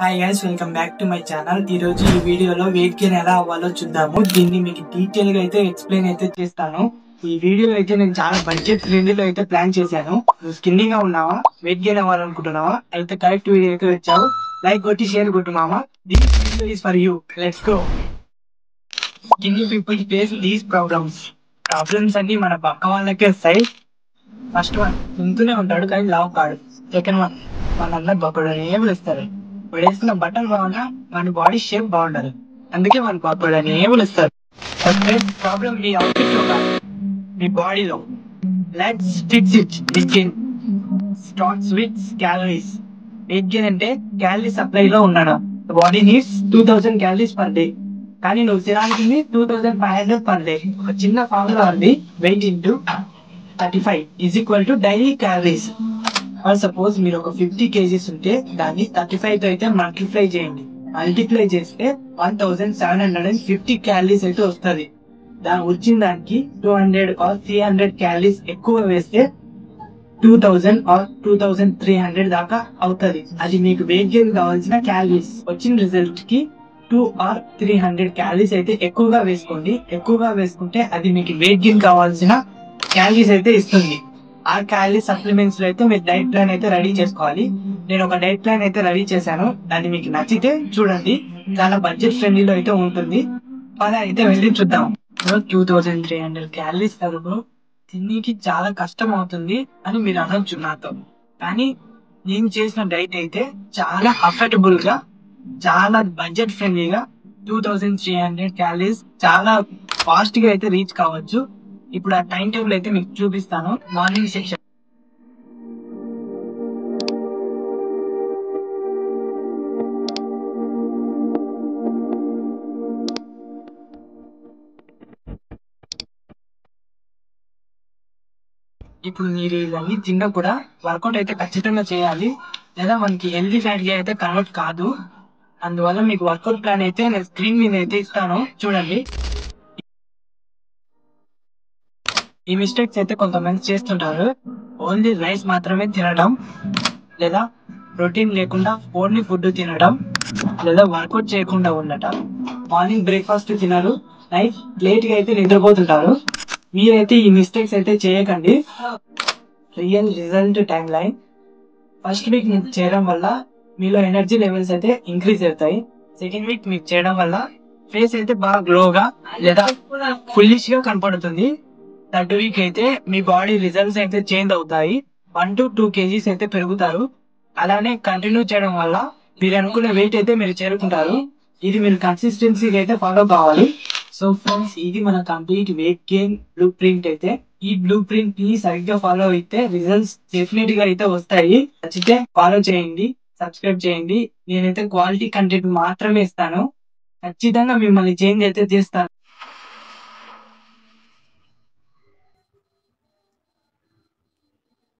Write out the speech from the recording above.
Hi guys, welcome back to my channel. ఈ రోజు ఈ వీడియోలో వెయిట్ గెయిన్ ఎలా అవ్వాలో చూద్దాము. దీన్ని మీకు డీటెయిల్ గా అయితే ఎక్స్ప్లెయిన్ అయితే చేస్తాను. ఈ వీడియో అయితే నేను చాలా బడ్జెట్ ఫ్రెండ్లీలో అయితే ప్లాన్ చేశాను. నువ్వు స్కిన్నింగ్ గా ఉన్నావా, వెయిట్ గెయిన్ అవ్వాలనుకుంటున్నావా, అయితే కరెక్ట్ వీడియో అయితే వచ్చావు. లైక్ కొట్టి షేర్ కొట్టు మామ. This video is for you. Let's go. Skinny people face these problems అన్ని మన పక్క వాళ్ళకే వస్తాయి. ఫస్ట్ వన్, తింటూనే ఉంటాడు కానీ లావు కాడు. సెకండ్ వన్, వాళ్ళందరూ బొక్కడని ఏమి ఇస్తారు. వాడు వేసుకున్న బట్టలు బాగున్నా మన బాడీ షేప్ బాగుండదు, అందుకే మన బొక్కడని ఏమి ఇస్తారు. ప్రాబ్లం మీ అవుట్ఫిట్ లో కాదు, మీ బాడీలో. Let's fix it. Weight gain starts with calories. Weight gain అంటే క్యాలరీ సప్లై లో ఉండడం. Body needs 2000 calories per day, కానీ నువ్వు తినాల్సింది 2500 పర్ డే. ఒక చిన్న ఫార్ములా ఉంది. Weight into 35 is equal to daily calories. Or suppose మీరు ఒక 50 kgs ఉంటే దాన్ని 35 తో అయితే మల్టిప్లై చేయండి. మల్టిప్లై చేస్తే 1750 క్యాలరీస్ అయితే వస్తుంది. దాని వచ్చిన దానికి 200 ఆర్ 300 క్యాలరీస్ ఎక్కువ వేస్తే 2000 ఆర్ 2300 దాకా అవుతుంది. అది మీకు వెయిట్ గెయిన్ కావాల్సిన క్యాలరీస్. వచ్చిన రిజల్ట్ కి 2 ఆర్ 300 క్యాలరీస్ అయితే ఎక్కువగా వేసుకోండి. ఎక్కువగా వేసుకుంటే అది మీకు వెయిట్ గెయిన్ కావాల్సిన క్యాలరీస్ అయితే ఇస్తుంది. ఆ క్యాలరీ సప్లిమెంట్స్ లో అయితే మీరు డైట్ ప్లాన్ అయితే రెడీ చేసుకోవాలి. నేను ఒక డైట్ ప్లాన్ అయితే రెడీ చేశాను. దాన్ని మీకు నచ్చితే చూడండి. చాలా బడ్జెట్ ఫ్రెండ్లీలో అయితే ఉంటుంది. పద అయితే వెళ్ళి చూద్దాం. 2300 క్యాలరీస్ కలుపు తిన్నీకి చాలా కష్టం అవుతుంది అని మీరు అనొచ్చు నాతో. కానీ నేను చేసిన డైట్ అయితే చాలా అఫోర్డబుల్ గా, చాలా బడ్జెట్ ఫ్రెండ్లీగా 2300 క్యాలరీస్ చాలా ఫాస్ట్ గా అయితే రీచ్ కావచ్చు. ఇప్పుడు ఆ టైం టేబుల్ అయితే మీకు చూపిస్తాను. Morning section. ఇప్పుడు మీరు ఇవన్నీ తిన్నా కూడా వర్కౌట్ అయితే ఖచ్చితంగా చేయాలి, లేదా మనకి హెల్దీ ఫ్యాట్ గా అయితే కన్వర్ట్ కాదు. అందువల్ల మీకు వర్కౌట్ ప్లాన్ అయితే నేను స్క్రీన్ మీద అయితే ఇస్తాను, చూడండి. ఈ మిస్టేక్స్ అయితే కొంతమంది చేస్తుంటారు. ఓన్లీ రైస్ మాత్రమే తినడం, లేదా ప్రోటీన్ లేకుండా ఓన్లీ ఫుడ్ తినడం, లేదా వర్కౌట్ చేయకుండా ఉండటం. మార్నింగ్ బ్రేక్ఫాస్ట్ తినరు, నైట్ లేట్ గా అయితే నిద్రపోతుంటారు. మీరైతే ఈ మిస్టేక్స్ అయితే చేయకండి. Real result time line. First week మీకు చేయడం వల్ల మీలో ఎనర్జీ లెవెల్స్ అయితే ఇంక్రీజ్ అవుతాయి. సెకండ్ వీక్ మీకు చేయడం వల్ల ఫేస్ అయితే బాగా గ్లోగా లేదా ఫుల్లిష్ గా కనపడుతుంది. థర్డ్ వీక్ అయితే మీ బాడీ రిజల్ట్స్ అయితే చేంజ్ అవుతాయి. 1 to 2 kgs అయితే పెరుగుతారు. అలానే కంటిన్యూ చేయడం వల్ల మీరు అనుకునే వెయిట్ అయితే మీరు చేరుకుంటారు. ఇది మీరు కన్సిస్టెన్సీగా అయితే ఫాలో కావాలి. సో ఫ్రెండ్స్, ఇది మన complete weight gain blue print అయితే. ఈ బ్లూ ప్రింట్ ని సరిగ్గా ఫాలో అయితే రిజల్ట్స్ డెఫినెట్ గా అయితే వస్తాయి. నచ్చితే ఫాలో చేయండి, సబ్స్క్రైబ్ చేయండి. నేనైతే క్వాలిటీ కంటెంట్ మాత్రమే ఇస్తాను. ఖచ్చితంగా మిమ్మల్ని చేంజ్ అయితే చేస్తాను.